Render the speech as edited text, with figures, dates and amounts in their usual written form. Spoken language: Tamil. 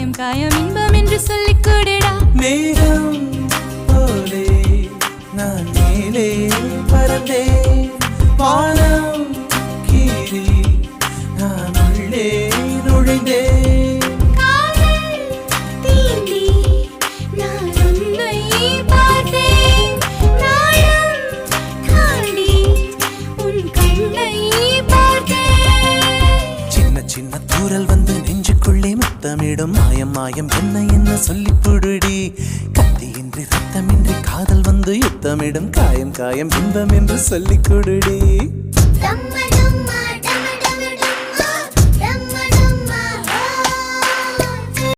காயம் காயம் இன்பம் என்று சொல்லிக் கூடடா. மேகம் போலே நான் மேலே பறந்தேன், வானம் கீறி நான் உள்ளே நுழைந்தேன். காதல் தீண்டி நான் உன்னை பார்த்தேன், நாளும் காணி உன் கண்ணை பார்த்தேன். சின்ன சின்ன தூரல் வந்து நெஞ்சுக்குள்ளே முத்தமிடும், மாயம் மாயம் என்ன என்ன சொல்லி புடுடி. கத்தியின்றி ரத்தமின்றி காதல் வந்து யுத்தமிடும், காயம் காயம் இன்பம் என்று சொல்லிக் கொடுடி. தம்ம தம்மா